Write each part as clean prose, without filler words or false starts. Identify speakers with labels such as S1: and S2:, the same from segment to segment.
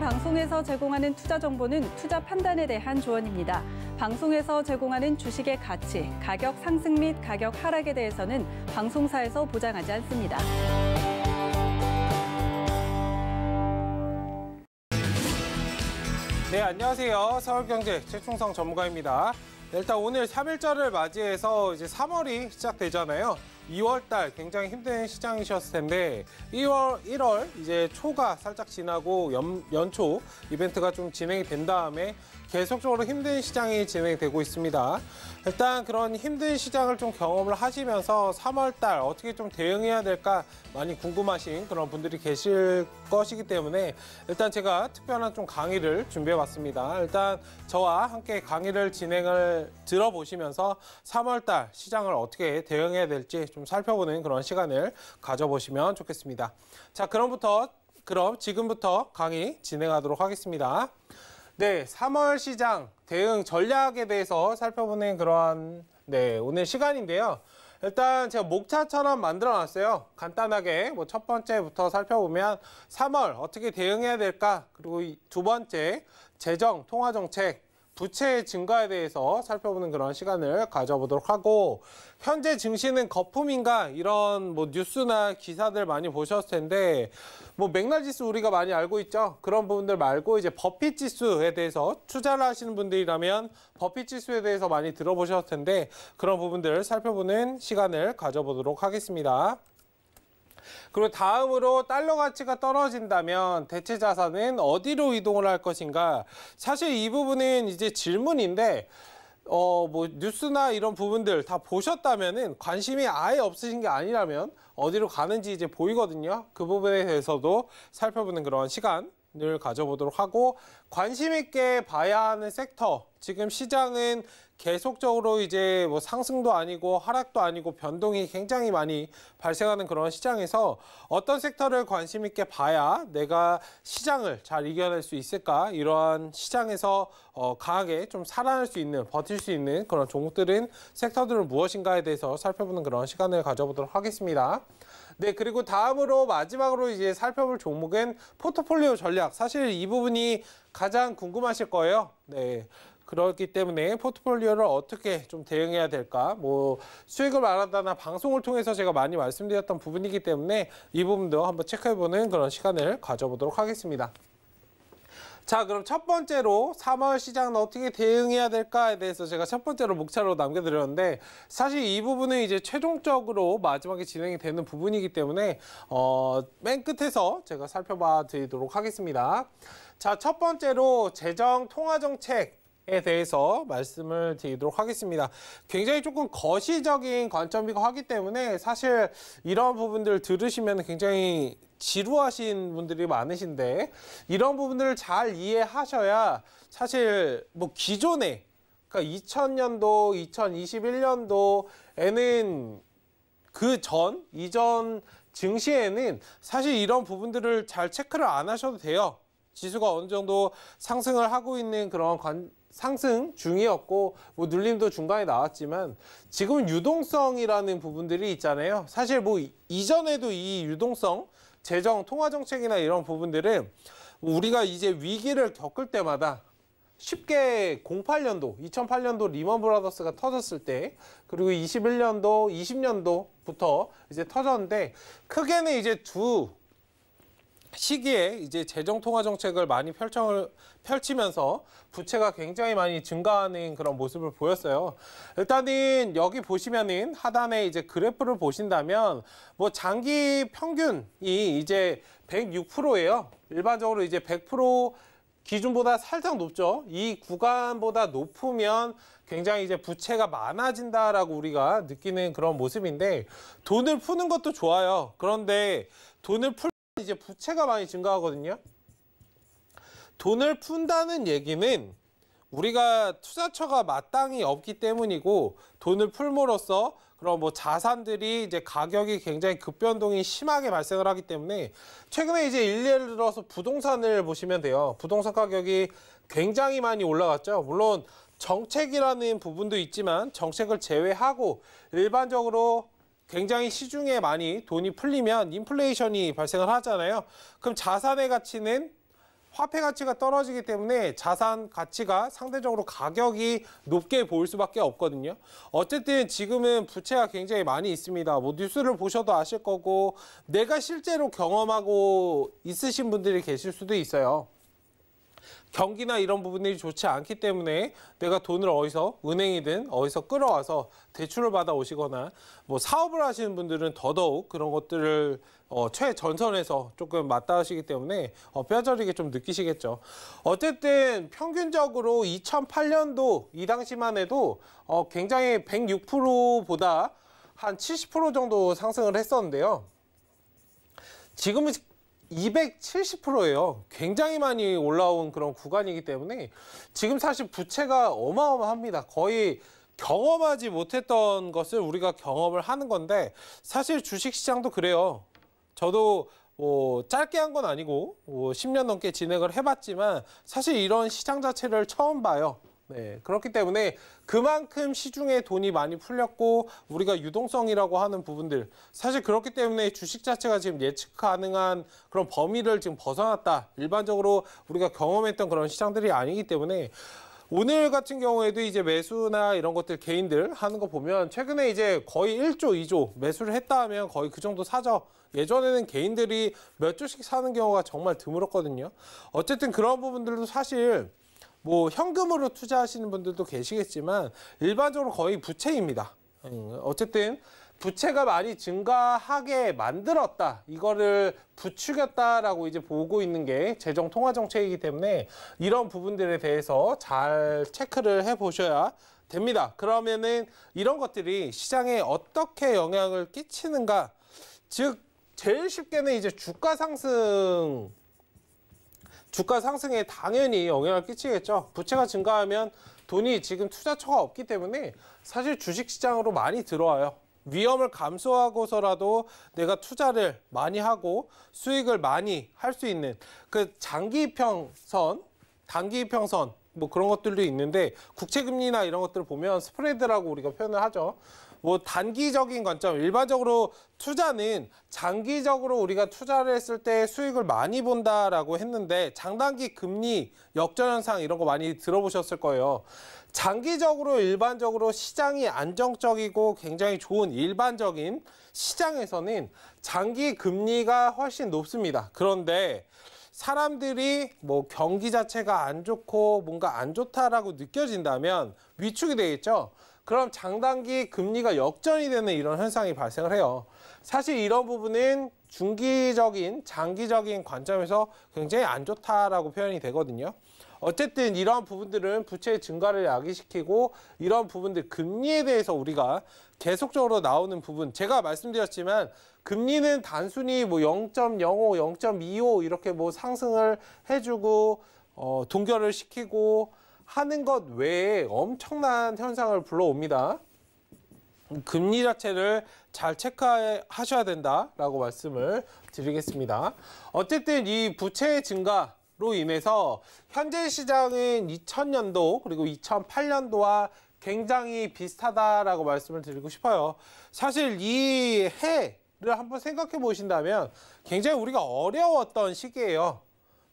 S1: 방송에서 제공하는 투자 정보는 투자 판단에 대한 조언입니다. 방송에서 제공하는 주식의 가치, 가격 상승 및 가격 하락에 대해서는 방송사에서 보장하지 않습니다.
S2: 네, 안녕하세요. 서울경제 최충성 전문가입니다. 일단 오늘 3일절을 맞이해서 이제 3월이 시작되잖아요. 2월달 굉장히 힘든 시장이셨을 텐데 1월 이제 초가 살짝 지나고 연초 이벤트가 좀 진행이 된 다음에 계속적으로 힘든 시장이 진행되고 있습니다. 일단 그런 힘든 시장을 좀 경험을 하시면서 3월달 어떻게 좀 대응해야 될까 많이 궁금하신 그런 분들이 계실 것이기 때문에 일단 제가 특별한 좀 강의를 준비해봤습니다. 일단 저와 함께 강의를 진행을 들어보시면서 3월달 시장을 어떻게 대응해야 될지 좀 살펴보는 그런 시간을 가져보시면 좋겠습니다. 자, 그럼 지금부터 강의 진행하도록 하겠습니다. 네, 3월 시장 대응 전략에 대해서 살펴보는 그러한 오늘 시간인데요. 일단 제가 목차처럼 만들어놨어요. 간단하게 첫 번째부터 살펴보면 3월 어떻게 대응해야 될까? 그리고 두 번째 재정, 통화 정책, 부채 증가에 대해서 살펴보는 그런 시간을 가져보도록 하고, 현재 증시는 거품인가 이런 뉴스나 기사들 많이 보셨을 텐데 맥락 지수 우리가 많이 알고 있죠. 그런 부분들 말고 이제 버핏 지수에 대해서 투자를 하시는 분들이라면 버핏 지수에 대해서 많이 들어보셨을 텐데 그런 부분들을 살펴보는 시간을 가져보도록 하겠습니다. 그리고 다음으로 달러 가치가 떨어진다면 대체 자산은 어디로 이동을 할 것인가? 사실 이 부분은 이제 질문인데 뉴스나 이런 부분들 다 보셨다면은 관심이 아예 없으신 게 아니라면 어디로 가는지 이제 보이거든요. 그 부분에 대해서도 살펴보는 그런 시간을 가져보도록 하고, 관심 있게 봐야 하는 섹터, 지금 시장은 계속적으로 이제 상승도 아니고 하락도 아니고 변동이 굉장히 많이 발생하는 그런 시장에서 어떤 섹터를 관심 있게 봐야 내가 시장을 잘 이겨낼 수 있을까? 이러한 시장에서 강하게 좀 살아날 수 있는, 버틸 수 있는 그런 종목들은 섹터들은 무엇인가에 대해서 살펴보는 그런 시간을 가져보도록 하겠습니다. 네, 그리고 다음으로 마지막으로 이제 살펴볼 종목은 포트폴리오 전략. 사실 이 부분이 가장 궁금하실 거예요. 네. 그렇기 때문에 포트폴리오를 어떻게 좀 대응해야 될까? 수익을 말한다나 방송을 통해서 제가 많이 말씀드렸던 부분이기 때문에 이 부분도 한번 체크해보는 그런 시간을 가져보도록 하겠습니다. 자, 그럼 첫 번째로 3월 시장은 어떻게 대응해야 될까에 대해서 제가 첫 번째로 목차로 남겨드렸는데, 사실 이 부분은 이제 최종적으로 마지막에 진행이 되는 부분이기 때문에 맨 끝에서 제가 살펴봐 드리도록 하겠습니다. 자, 첫 번째로 재정 통화 정책에 대해서 말씀을 드리도록 하겠습니다. 굉장히 조금 거시적인 관점이고 하기 때문에 사실 이런 부분들을 들으시면 굉장히 지루하신 분들이 많으신데, 이런 부분들을 잘 이해하셔야 사실 기존에, 그러니까 2000년도, 2021년도에는 이전 증시에는 사실 이런 부분들을 잘 체크를 안 하셔도 돼요. 지수가 어느 정도 상승을 하고 있는 그런 상승 중이었고 눌림도 중간에 나왔지만 지금은 유동성이라는 부분들이 있잖아요. 사실 이전에도 이 유동성, 재정, 통화 정책이나 이런 부분들은 우리가 이제 위기를 겪을 때마다 쉽게 2008년도 리먼 브라더스가 터졌을 때, 그리고 21년도, 20년도부터 이제 터졌는데, 크게는 이제 두 시기에 이제 재정 통화 정책을 많이 펼치면서 부채가 굉장히 많이 증가하는 그런 모습을 보였어요. 일단은 여기 보시면은 하단에 이제 그래프를 보신다면 장기 평균이 이제 106%예요. 일반적으로 이제 100% 기준보다 살짝 높죠. 이 구간보다 높으면 굉장히 이제 부채가 많아진다라고 우리가 느끼는 그런 모습인데, 돈을 푸는 것도 좋아요. 그런데 돈을 이제 부채가 많이 증가하거든요. 돈을 푼다는 얘기는 우리가 투자처가 마땅히 없기 때문이고, 돈을 풀므로써 그런 자산들이 이제 가격이 굉장히 급변동이 심하게 발생을 하기 때문에, 최근에 이제 예를 들어서 부동산을 보시면 돼요. 부동산 가격이 굉장히 많이 올라갔죠. 물론 정책이라는 부분도 있지만 정책을 제외하고 일반적으로 굉장히 시중에 많이 돈이 풀리면 인플레이션이 발생을 하잖아요. 그럼 자산의 가치는 화폐 가치가 떨어지기 때문에 자산 가치가 상대적으로 가격이 높게 보일 수밖에 없거든요. 어쨌든 지금은 부채가 굉장히 많이 있습니다. 뭐 뉴스를 보셔도 아실 거고 내가 실제로 경험하고 있으신 분들이 계실 수도 있어요. 경기나 이런 부분들이 좋지 않기 때문에 내가 돈을 어디서 은행이든 어디서 끌어와서 대출을 받아 오시거나 뭐 사업을 하시는 분들은 더더욱 그런 것들을 최전선에서 조금 맞닿으시기 때문에 뼈저리게 좀 느끼시겠죠. 어쨌든 평균적으로 2008년도 이 당시만 해도 굉장히 106%보다 한 70% 정도 상승을 했었는데요. 지금은 270%예요. 굉장히 많이 올라온 그런 구간이기 때문에 지금 사실 부채가 어마어마합니다. 거의 경험하지 못했던 것을 우리가 경험을 하는 건데 사실 주식시장도 그래요. 저도 짧게 한 건 아니고 10년 넘게 진행을 해봤지만 사실 이런 시장 자체를 처음 봐요. 네, 그렇기 때문에 그만큼 시중에 돈이 많이 풀렸고 우리가 유동성이라고 하는 부분들 사실 그렇기 때문에 주식 자체가 지금 예측 가능한 그런 범위를 지금 벗어났다. 일반적으로 우리가 경험했던 그런 시장들이 아니기 때문에 오늘 같은 경우에도 이제 매수나 이런 것들 개인들 하는 거 보면 최근에 이제 거의 1조, 2조 매수를 했다 하면 거의 그 정도 사죠. 예전에는 개인들이 몇 조씩 사는 경우가 정말 드물었거든요. 어쨌든 그런 부분들도 사실 뭐 현금으로 투자하시는 분들도 계시겠지만 일반적으로 거의 부채입니다. 어쨌든 부채가 많이 증가하게 만들었다. 이거를 부추겼다라고 이제 보고 있는 게 재정통화정책이기 때문에 이런 부분들에 대해서 잘 체크를 해보셔야 됩니다. 그러면은 이런 것들이 시장에 어떻게 영향을 끼치는가? 즉 제일 쉽게는 이제 주가 상승에 당연히 영향을 끼치겠죠. 부채가 증가하면 돈이 지금 투자처가 없기 때문에 사실 주식시장으로 많이 들어와요. 위험을 감수하고서라도 내가 투자를 많이 하고 수익을 많이 할 수 있는 그 장기평선, 단기평선 뭐 그런 것들도 있는데 국채금리나 이런 것들을 보면 스프레드라고 우리가 표현을 하죠. 뭐 단기적인 관점, 일반적으로 투자는 장기적으로 우리가 투자를 했을 때 수익을 많이 본다라고 했는데 장단기 금리 역전현상 이런 거 많이 들어보셨을 거예요. 장기적으로 일반적으로 시장이 안정적이고 굉장히 좋은 일반적인 시장에서는 장기 금리가 훨씬 높습니다. 그런데 사람들이 뭐 경기 자체가 안 좋고 뭔가 안 좋다라고 느껴진다면 위축이 되겠죠. 그럼 장단기 금리가 역전이 되는 이런 현상이 발생을 해요. 사실 이런 부분은 중기적인, 장기적인 관점에서 굉장히 안 좋다라고 표현이 되거든요. 어쨌든 이러한 부분들은 부채의 증가를 야기시키고 이런 부분들 금리에 대해서 우리가 계속적으로 나오는 부분 제가 말씀드렸지만 금리는 단순히 뭐 0.05, 0.25 이렇게 뭐 상승을 해주고 동결을 시키고 하는 것 외에 엄청난 현상을 불러옵니다. 금리 자체를 잘 체크하셔야 된다라고 말씀을 드리겠습니다. 어쨌든 이 부채 증가로 인해서 현재 시장은 2000년도 그리고 2008년도와 굉장히 비슷하다라고 말씀을 드리고 싶어요. 사실 이 해를 한번 생각해 보신다면 굉장히 우리가 어려웠던 시기예요.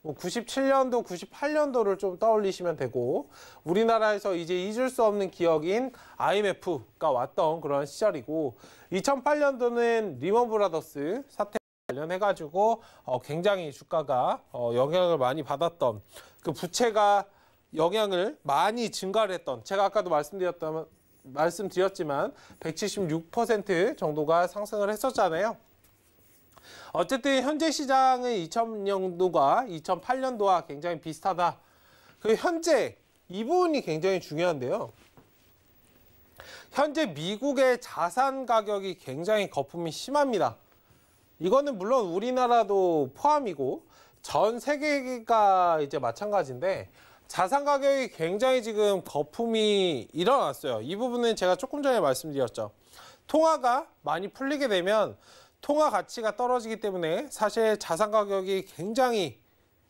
S2: 뭐 97년도, 98년도를 좀 떠올리시면 되고 우리나라에서 이제 잊을 수 없는 기억인 IMF가 왔던 그런 시절이고 2008년도는 리먼 브라더스 사태 관련해가지고 굉장히 주가가 영향을 많이 받았던 그 부채가 영향을 많이 증가를 했던 제가 아까도 말씀드렸지만 176% 정도가 상승을 했었잖아요. 어쨌든 현재 시장은 2000년도가 2008년도와 굉장히 비슷하다. 그 현재 이 부분이 굉장히 중요한데요. 현재 미국의 자산 가격이 굉장히 거품이 심합니다. 이거는 물론 우리나라도 포함이고 전 세계가 이제 마찬가지인데 자산 가격이 굉장히 지금 거품이 일어났어요. 이 부분은 제가 조금 전에 말씀드렸죠. 통화가 많이 풀리게 되면 통화 가치가 떨어지기 때문에 사실 자산 가격이 굉장히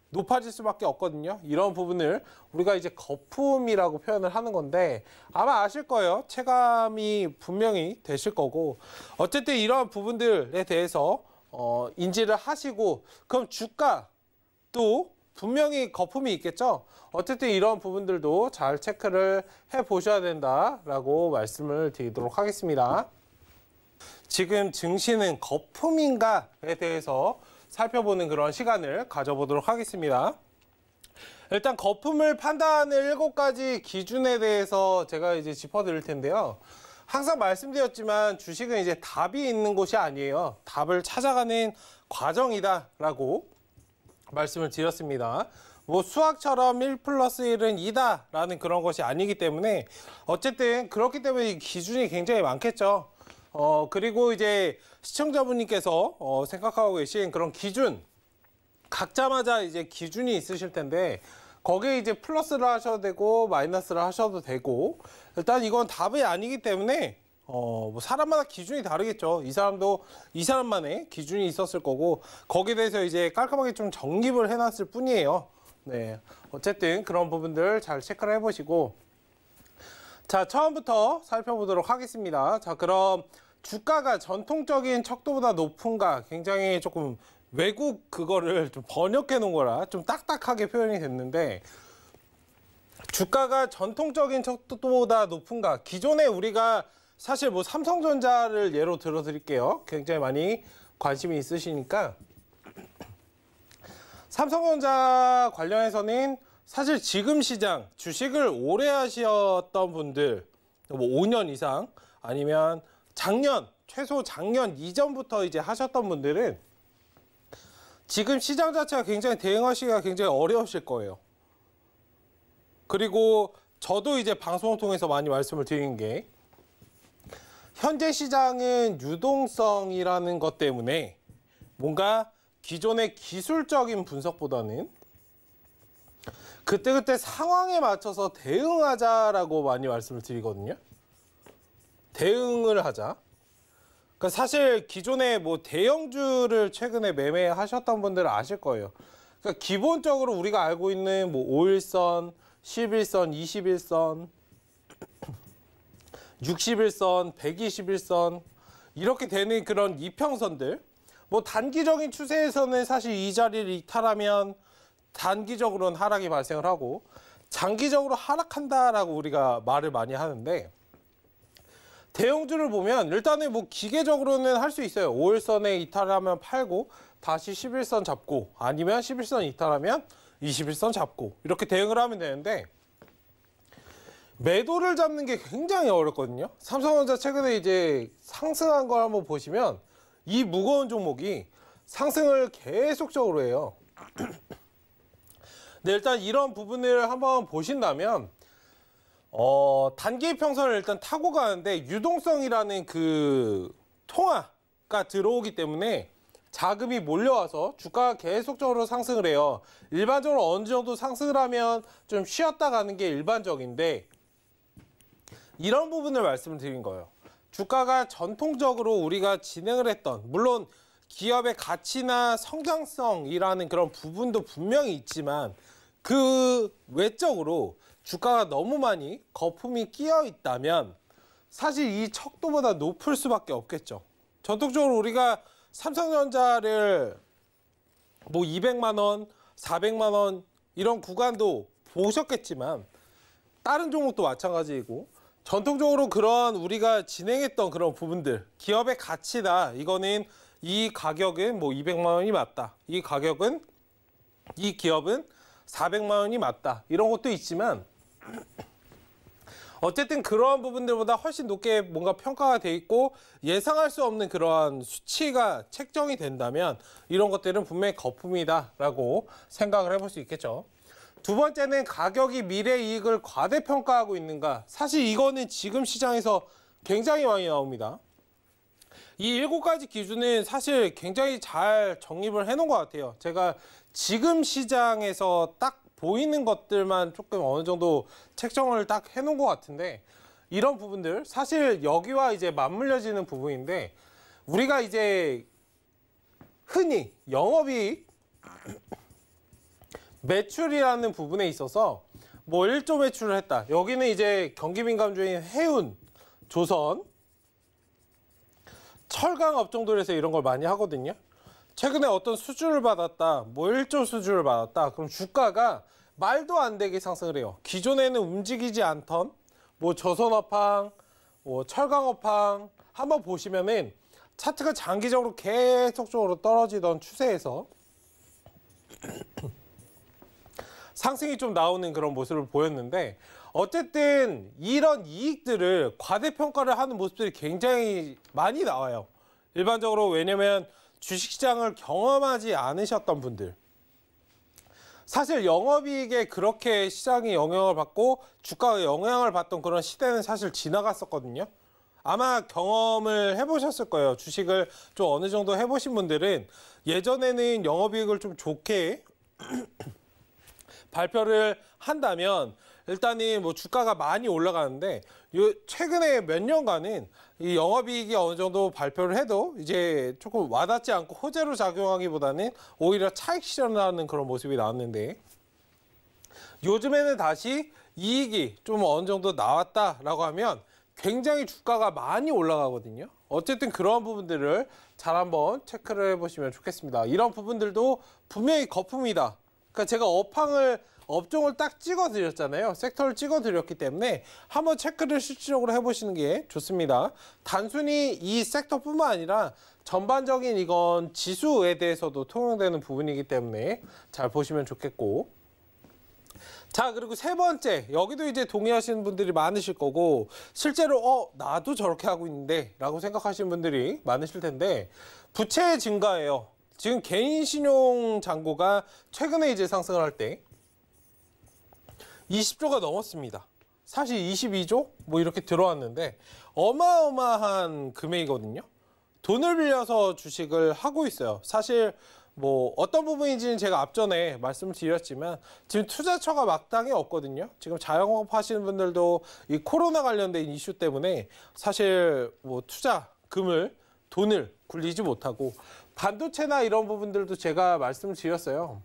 S2: 높아질 수밖에 없거든요. 이런 부분을 우리가 이제 거품이라고 표현을 하는 건데 아마 아실 거예요. 체감이 분명히 되실 거고 어쨌든 이러한 부분들에 대해서 인지를 하시고 그럼 주가도 분명히 거품이 있겠죠. 어쨌든 이런 부분들도 잘 체크를 해보셔야 된다라고 말씀을 드리도록 하겠습니다. 지금 증시는 거품인가에 대해서 살펴보는 그런 시간을 가져보도록 하겠습니다. 일단 거품을 판단하는 7가지 기준에 대해서 제가 이제 짚어드릴 텐데요. 항상 말씀드렸지만 주식은 이제 답이 있는 곳이 아니에요. 답을 찾아가는 과정이다라고 말씀을 드렸습니다. 뭐 수학처럼 1 플러스 1은 2다라는 그런 것이 아니기 때문에 어쨌든 그렇기 때문에 기준이 굉장히 많겠죠. 그리고 이제 시청자분님께서 생각하고 계신 그런 기준, 각자마다 이제 기준이 있으실 텐데 거기에 이제 플러스를 하셔도 되고 마이너스를 하셔도 되고 일단 이건 답이 아니기 때문에 뭐 사람마다 기준이 다르겠죠. 이 사람도 이 사람만의 기준이 있었을 거고 거기에 대해서 이제 깔끔하게 좀 정립을 해놨을 뿐이에요. 네, 어쨌든 그런 부분들 잘 체크를 해보시고 자, 처음부터 살펴보도록 하겠습니다. 자, 그럼 주가가 전통적인 척도보다 높은가 굉장히 조금 외국 그거를 좀 번역해 놓은 거라 좀 딱딱하게 표현이 됐는데 주가가 전통적인 척도보다 높은가 기존에 우리가 사실 뭐 삼성전자를 예로 들어 드릴게요. 굉장히 많이 관심이 있으시니까 삼성전자 관련해서는 사실 지금 시장 주식을 오래 하셨던 분들 뭐 5년 이상 아니면 작년 최소 작년 이전부터 이제 하셨던 분들은 지금 시장 자체가 굉장히 대응하시기가 굉장히 어려우실 거예요. 그리고 저도 이제 방송을 통해서 많이 말씀을 드린 게 현재 시장은 유동성이라는 것 때문에 뭔가 기존의 기술적인 분석보다는 그때그때 상황에 맞춰서 대응하자라고 많이 말씀을 드리거든요. 대응을 하자. 그러니까 사실 기존에 뭐 대형주를 최근에 매매하셨던 분들은 아실 거예요. 그러니까 기본적으로 우리가 알고 있는 뭐 5일선, 11선, 21선, 61선, 121선 이렇게 되는 그런 이평선들 뭐 단기적인 추세에서는 사실 이 자리를 이탈하면 단기적으로는 하락이 발생을 하고 장기적으로 하락한다라고 우리가 말을 많이 하는데 대형주를 보면 일단은 뭐 기계적으로는 할 수 있어요. 5일선에 이탈하면 팔고 다시 11선 잡고 아니면 11선 이탈하면 21선 잡고 이렇게 대응을 하면 되는데 매도를 잡는 게 굉장히 어렵거든요. 삼성전자 최근에 이제 상승한 걸 한번 보시면 이 무거운 종목이 상승을 계속적으로 해요. 네, 일단 이런 부분을 한번 보신다면 단기 이평선을 일단 타고 가는데 유동성이라는 그 통화가 들어오기 때문에 자금이 몰려와서 주가가 계속적으로 상승을 해요. 일반적으로 어느 정도 상승을 하면 좀 쉬었다 가는 게 일반적인데 이런 부분을 말씀을 드린 거예요. 주가가 전통적으로 우리가 진행을 했던 물론 기업의 가치나 성장성이라는 그런 부분도 분명히 있지만 그 외적으로 주가가 너무 많이 거품이 끼어 있다면 사실 이 척도보다 높을 수밖에 없겠죠. 전통적으로 우리가 삼성전자를 뭐 200만 원, 400만 원 이런 구간도 보셨겠지만 다른 종목도 마찬가지이고 전통적으로 그런 우리가 진행했던 그런 부분들 기업의 가치다. 이거는 이 가격은 뭐 200만 원이 맞다. 이 가격은 이 기업은 400만 원이 맞다. 이런 것도 있지만 어쨌든 그러한 부분들보다 훨씬 높게 뭔가 평가가 돼 있고 예상할 수 없는 그러한 수치가 책정이 된다면 이런 것들은 분명히 거품이다라고 생각을 해볼 수 있겠죠. 두 번째는 가격이 미래 이익을 과대평가하고 있는가. 사실 이거는 지금 시장에서 굉장히 많이 나옵니다. 이 7가지 기준은 사실 굉장히 잘 정립을 해놓은 것 같아요. 제가 지금 시장에서 딱 보이는 것들만 조금 어느 정도 책정을 딱 해놓은 것 같은데 이런 부분들 사실 여기와 이제 맞물려지는 부분인데 우리가 이제 흔히 영업이익 매출이라는 부분에 있어서 뭐 1조 매출을 했다. 여기는 이제 경기민감주인 해운, 조선, 철강 업종들에서 이런 걸 많이 하거든요. 최근에 어떤 수주를 받았다, 뭐 1조 수주를 받았다. 그럼 주가가 말도 안 되게 상승을 해요. 기존에는 움직이지 않던 뭐 조선업황, 뭐 철강업황 한번 보시면은 차트가 장기적으로 계속적으로 떨어지던 추세에서 상승이 좀 나오는 그런 모습을 보였는데 어쨌든 이런 이익들을 과대평가를 하는 모습들이 굉장히 많이 나와요. 일반적으로 왜냐면 주식시장을 경험하지 않으셨던 분들 사실 영업이익에 그렇게 시장이 영향을 받고 주가가 영향을 받던 그런 시대는 사실 지나갔었거든요. 아마 경험을 해보셨을 거예요. 주식을 좀 어느 정도 해보신 분들은 예전에는 영업이익을 좀 좋게 발표를 한다면 일단은 뭐 주가가 많이 올라가는데 최근에 몇 년간은 이 영업이익이 어느 정도 발표를 해도 이제 조금 와닿지 않고 호재로 작용하기보다는 오히려 차익 실현하는 그런 모습이 나왔는데 요즘에는 다시 이익이 좀 어느 정도 나왔다라고 하면 굉장히 주가가 많이 올라가거든요. 어쨌든 그런 부분들을 잘 한번 체크를 해보시면 좋겠습니다. 이런 부분들도 분명히 거품이다. 그러니까 제가 업종을 딱 찍어드렸잖아요. 섹터를 찍어드렸기 때문에 한번 체크를 실질적으로 해보시는 게 좋습니다. 단순히 이 섹터뿐만 아니라 전반적인 이건 지수에 대해서도 통용되는 부분이기 때문에 잘 보시면 좋겠고 자 그리고 세 번째 여기도 이제 동의하시는 분들이 많으실 거고 실제로 나도 저렇게 하고 있는데 라고 생각하시는 분들이 많으실 텐데 부채 증가예요. 지금 개인 신용 잔고가 최근에 이제 상승을 할 때 20조가 넘었습니다. 사실 22조 뭐 이렇게 들어왔는데 어마어마한 금액이거든요. 돈을 빌려서 주식을 하고 있어요. 사실 뭐 어떤 부분인지는 제가 앞전에 말씀을 드렸지만 지금 투자처가 마땅히 없거든요. 지금 자영업 하시는 분들도 이 코로나 관련된 이슈 때문에 사실 뭐 투자금을 돈을 굴리지 못하고 반도체나 이런 부분들도 제가 말씀을 드렸어요.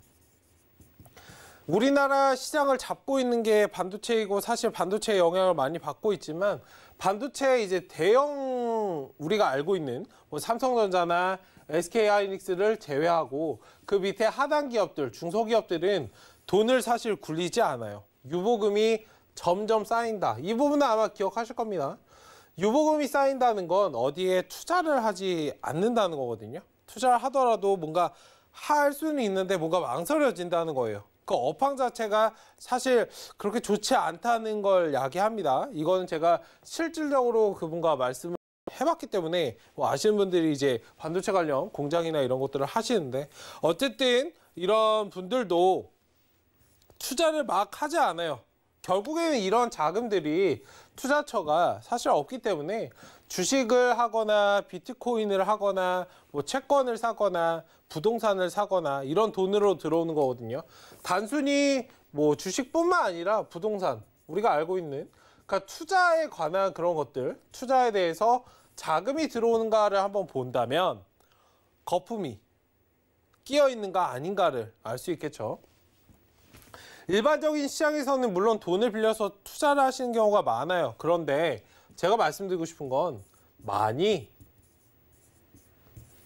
S2: 우리나라 시장을 잡고 있는 게 반도체이고 사실 반도체의 영향을 많이 받고 있지만 반도체 이제 대형 우리가 알고 있는 뭐 삼성전자나 SK하이닉스를 제외하고 그 밑에 하단 기업들, 중소기업들은 돈을 사실 굴리지 않아요. 유보금이 점점 쌓인다. 이 부분은 아마 기억하실 겁니다. 유보금이 쌓인다는 건 어디에 투자를 하지 않는다는 거거든요. 투자를 하더라도 뭔가 할 수는 있는데 뭔가 망설여진다는 거예요. 그 업황 자체가 사실 그렇게 좋지 않다는 걸 야기합니다. 이거는 제가 실질적으로 그분과 말씀을 해봤기 때문에 뭐 아시는 분들이 이제 반도체 관련 공장이나 이런 것들을 하시는데 어쨌든 이런 분들도 투자를 막 하지 않아요. 결국에는 이런 자금들이 투자처가 사실 없기 때문에 주식을 하거나 비트코인을 하거나 뭐 채권을 사거나 부동산을 사거나 이런 돈으로 들어오는 거거든요. 단순히 뭐 주식뿐만 아니라 부동산 우리가 알고 있는 그러니까 투자에 관한 그런 것들 투자에 대해서 자금이 들어오는가를 한번 본다면 거품이 끼어 있는가 아닌가를 알 수 있겠죠. 일반적인 시장에서는 물론 돈을 빌려서 투자를 하시는 경우가 많아요. 그런데 제가 말씀드리고 싶은 건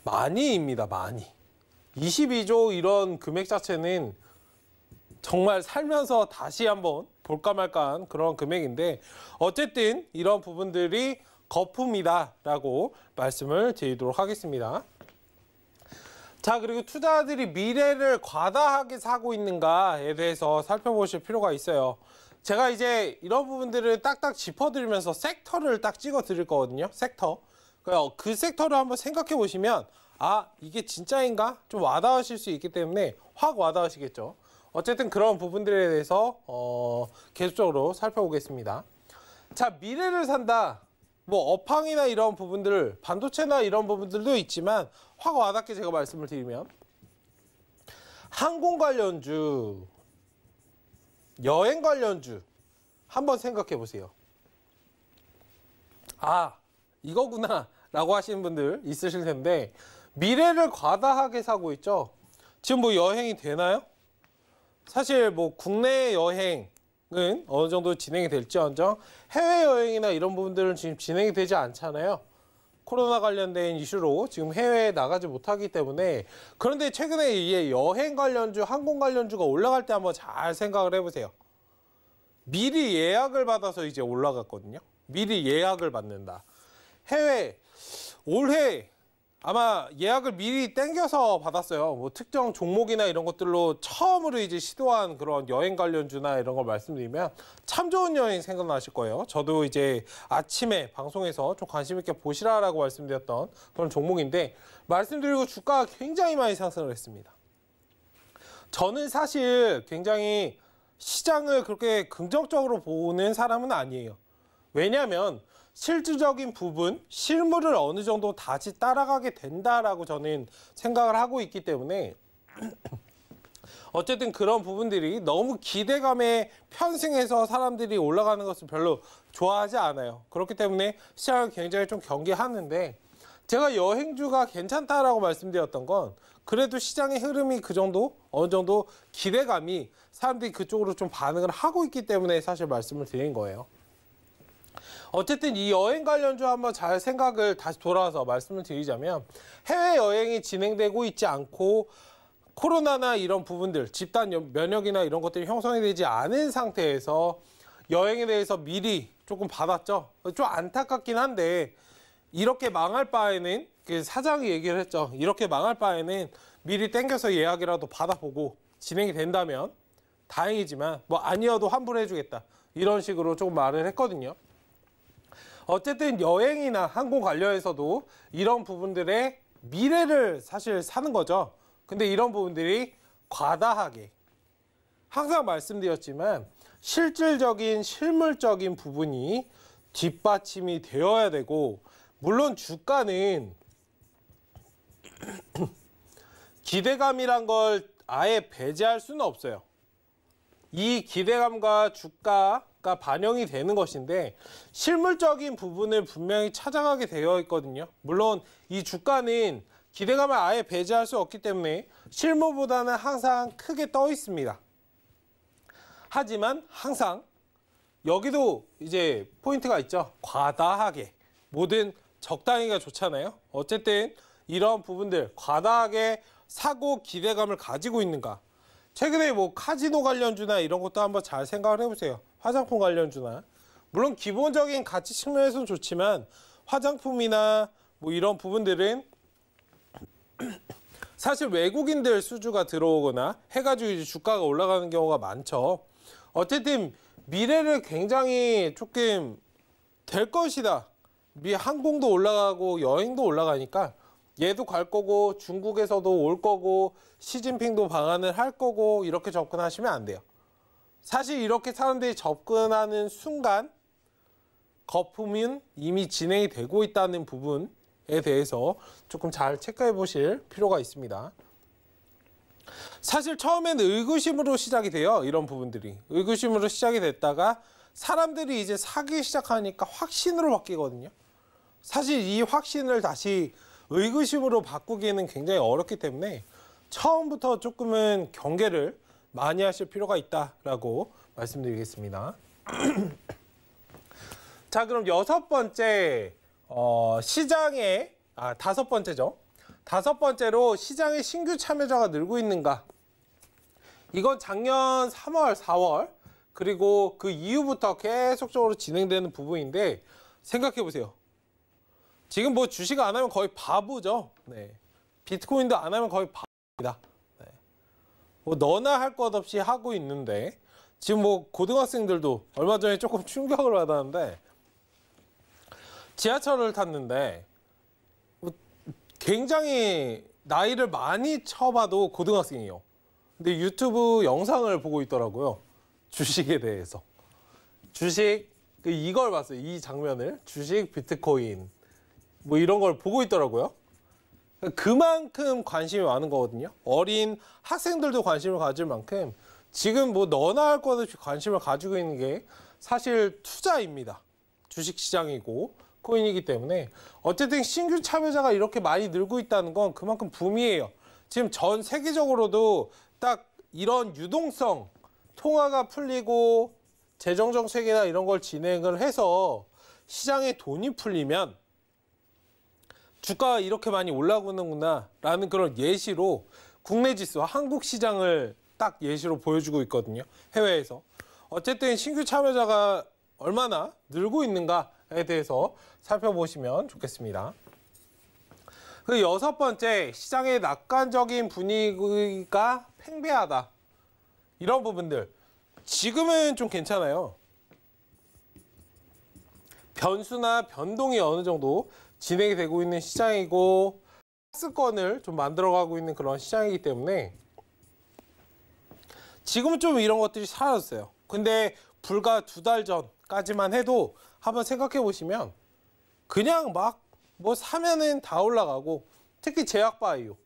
S2: 많이입니다. 많이. 22조 이런 금액 자체는 정말 살면서 다시 한번 볼까 말까한 그런 금액인데 어쨌든 이런 부분들이 거품이다라고 말씀을 드리도록 하겠습니다. 자 그리고 투자자들이 미래를 과다하게 사고 있는가에 대해서 살펴보실 필요가 있어요. 제가 이제 이런 부분들을 딱딱 짚어드리면서 섹터를 딱 찍어 드릴 거거든요. 섹터. 그 섹터를 한번 생각해 보시면 아 이게 진짜인가? 좀 와닿으실 수 있기 때문에 확 와닿으시겠죠. 어쨌든 그런 부분들에 대해서 계속적으로 살펴보겠습니다. 자 미래를 산다. 뭐 업황이나 이런 부분들, 반도체나 이런 부분들도 있지만 확 와닿게 제가 말씀을 드리면 항공 관련주, 여행 관련주 한번 생각해 보세요. 아, 이거구나 라고 하시는 분들 있으실 텐데 미래를 과다하게 사고 있죠. 지금 뭐 여행이 되나요? 사실 뭐 국내 여행 은 어느 정도 진행이 될지언정 해외여행이나 이런 부분들은 지금 진행이 되지 않잖아요. 코로나 관련된 이슈로 지금 해외에 나가지 못하기 때문에 그런데 최근에 이 여행 관련주, 항공 관련주가 올라갈 때 한번 잘 생각을 해보세요. 미리 예약을 받아서 이제 올라갔거든요. 미리 예약을 받는다. 해외 올해 아마 예약을 미리 땡겨서 받았어요. 뭐 특정 종목이나 이런 것들로 처음으로 이제 시도한 그런 여행 관련주나 이런 걸 말씀드리면 참 좋은 여행 생각나실 거예요. 저도 이제 아침에 방송에서 좀 관심 있게 보시라라고 말씀드렸던 그런 종목인데 말씀드리고 주가가 굉장히 많이 상승을 했습니다. 저는 사실 굉장히 시장을 그렇게 긍정적으로 보는 사람은 아니에요. 왜냐하면 실질적인 부분, 실물을 어느 정도 다시 따라가게 된다라고 저는 생각을 하고 있기 때문에 어쨌든 그런 부분들이 너무 기대감에 편승해서 사람들이 올라가는 것을 별로 좋아하지 않아요. 그렇기 때문에 시장을 굉장히 좀 경계하는데 제가 여행주가 괜찮다라고 말씀드렸던 건 그래도 시장의 흐름이 그 정도, 어느 정도 기대감이 사람들이 그쪽으로 좀 반응을 하고 있기 때문에 사실 말씀을 드린 거예요. 어쨌든 이 여행 관련주 한번 잘 생각을 다시 돌아와서 말씀을 드리자면 해외여행이 진행되고 있지 않고 코로나나 이런 부분들, 집단 면역이나 이런 것들이 형성이 되지 않은 상태에서 여행에 대해서 미리 조금 받았죠. 좀 안타깝긴 한데 이렇게 망할 바에는 그 사장이 얘기를 했죠. 이렇게 망할 바에는 미리 땡겨서 예약이라도 받아보고 진행이 된다면 다행이지만 뭐 아니어도 환불해주겠다. 이런 식으로 조금 말을 했거든요. 어쨌든 여행이나 항공 관련해서도 이런 부분들의 미래를 사실 사는 거죠. 근데 이런 부분들이 과다하게 항상 말씀드렸지만 실질적인 실물적인 부분이 뒷받침이 되어야 되고 물론 주가는 기대감이란 걸 아예 배제할 수는 없어요. 이 기대감과 주가가 반영이 되는 것인데 실물적인 부분을 분명히 찾아가게 되어 있거든요. 물론 이 주가는 기대감을 아예 배제할 수 없기 때문에 실물보다는 항상 크게 떠 있습니다. 하지만 항상 여기도 이제 포인트가 있죠. 과다하게 뭐든 적당히가 좋잖아요. 어쨌든 이런 부분들 과다하게 사고 기대감을 가지고 있는가. 최근에 뭐 카지노 관련주나 이런 것도 한번 잘 생각을 해보세요. 화장품 관련주나 물론 기본적인 가치 측면에서는 좋지만 화장품이나 뭐 이런 부분들은 사실 외국인들 수주가 들어오거나 해가지고 이제 주가가 올라가는 경우가 많죠. 어쨌든 미래를 굉장히 조금 될 것이다. 항공도 올라가고 여행도 올라가니까 얘도 갈 거고 중국에서도 올 거고 시진핑도 방한을 할 거고 이렇게 접근하시면 안 돼요. 사실 이렇게 사람들이 접근하는 순간 거품은 이미 진행이 되고 있다는 부분에 대해서 조금 잘 체크해 보실 필요가 있습니다. 사실 처음에는 의구심으로 시작이 돼요. 이런 부분들이. 의구심으로 시작이 됐다가 사람들이 이제 사기 시작하니까 확신으로 바뀌거든요. 사실 이 확신을 다시 의구심으로 바꾸기는 굉장히 어렵기 때문에 처음부터 조금은 경계를 많이 하실 필요가 있다라고 말씀드리겠습니다. 자, 그럼 여섯 번째 시장의 다섯 번째죠. 다섯 번째로 시장의 신규 참여자가 늘고 있는가. 이건 작년 3월, 4월 그리고 그 이후부터 계속적으로 진행되는 부분인데 생각해 보세요. 지금 뭐 주식 안 하면 거의 바보죠. 네. 비트코인도 안 하면 거의 바보입니다. 네. 뭐 너나 할 것 없이 하고 있는데 지금 뭐 고등학생들도 얼마 전에 조금 충격을 받았는데 지하철을 탔는데 굉장히 나이를 많이 쳐봐도 고등학생이에요. 근데 유튜브 영상을 보고 있더라고요. 주식에 대해서. 주식 이걸 봤어요. 이 장면을. 주식, 비트코인 뭐 이런 걸 보고 있더라고요. 그만큼 관심이 많은 거거든요. 어린 학생들도 관심을 가질 만큼 지금 뭐 너나 할 것 없이 관심을 가지고 있는 게 사실 투자입니다. 주식시장이고 코인이기 때문에 어쨌든 신규 참여자가 이렇게 많이 늘고 있다는 건 그만큼 붐이에요. 지금 전 세계적으로도 딱 이런 유동성, 통화가 풀리고 재정정책이나 이런 걸 진행을 해서 시장에 돈이 풀리면 주가가 이렇게 많이 올라오는구나 라는 그런 예시로 국내 지수와 한국 시장을 딱 예시로 보여주고 있거든요. 해외에서. 어쨌든 신규 참여자가 얼마나 늘고 있는가에 대해서 살펴보시면 좋겠습니다. 그 여섯 번째, 시장의 낙관적인 분위기가 팽배하다. 이런 부분들. 지금은 좀 괜찮아요. 변수나 변동이 어느 정도 진행이 되고 있는 시장이고 박스권을 좀 만들어가고 있는 그런 시장이기 때문에 지금은 좀 이런 것들이 사라졌어요. 근데 불과 2달 전까지만 해도 한번 생각해 보시면 그냥 막 뭐 사면은 다 올라가고, 특히 제약바이오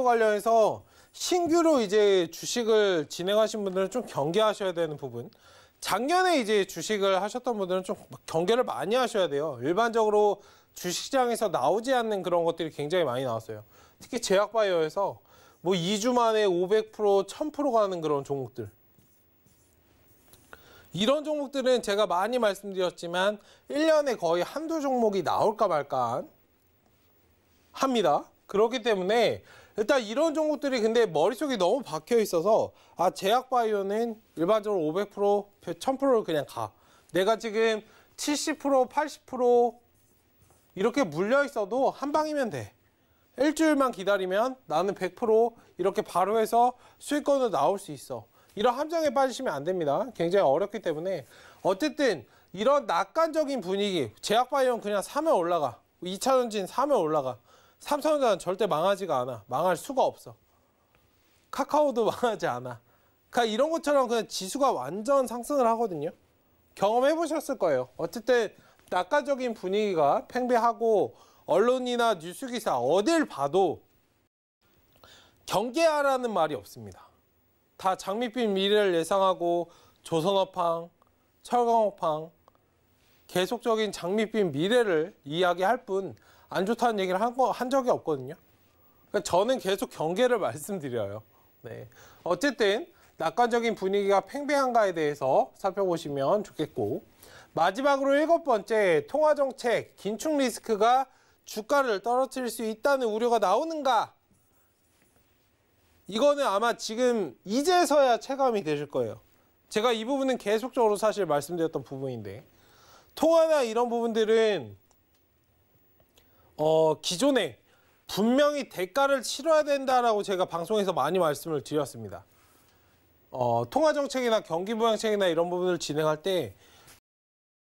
S2: 관련해서 신규로 이제 주식을 진행하신 분들은 좀 경계하셔야 되는 부분. 작년에 이제 주식을 하셨던 분들은 좀 경계를 많이 하셔야 돼요. 일반적으로 주식시장에서 나오지 않는 그런 것들이 굉장히 많이 나왔어요. 특히 제약바이오에서 뭐 2주 만에 500%, 1000% 가는 그런 종목들. 이런 종목들은 제가 많이 말씀드렸지만 1년에 거의 한두 종목이 나올까 말까 합니다. 그렇기 때문에 일단 이런 종목들이 근데 머릿속에 너무 박혀 있어서 제약바이오는 일반적으로 500%, 1000%를 그냥 가. 내가 지금 70%, 80% 이렇게 물려 있어도 한 방이면 돼. 일주일만 기다리면 나는 100% 이렇게 바로 해서 수익권으로 나올 수 있어. 이런 함정에 빠지시면 안 됩니다. 굉장히 어렵기 때문에 어쨌든 이런 낙관적인 분위기, 제약바이오는 그냥 사면 올라가. 2차전지는 사면 올라가. 삼성전자는 절대 망하지가 않아. 망할 수가 없어. 카카오도 망하지 않아. 그러니까 이런 것처럼 그냥 지수가 완전 상승을 하거든요. 경험해 보셨을 거예요. 어쨌든 낙관적인 분위기가 팽배하고 언론이나 뉴스 기사 어딜 봐도 경계하라는 말이 없습니다. 다 장밋빛 미래를 예상하고 조선업황, 철강업황 계속적인 장밋빛 미래를 이야기할 뿐 안 좋다는 얘기를 한 적이 없거든요. 그러니까 저는 계속 경계를 말씀드려요. 네. 어쨌든 낙관적인 분위기가 팽배한가에 대해서 살펴보시면 좋겠고, 마지막으로 7번째, 통화정책, 긴축 리스크가 주가를 떨어뜨릴 수 있다는 우려가 나오는가? 이거는 아마 지금 이제서야 체감이 되실 거예요. 제가 이 부분은 계속적으로 사실 말씀드렸던 부분인데, 통화나 이런 부분들은 기존에 분명히 대가를 치러야 된다라고 제가 방송에서 많이 말씀을 드렸습니다. 통화정책이나 경기부양책이나 이런 부분을 진행할 때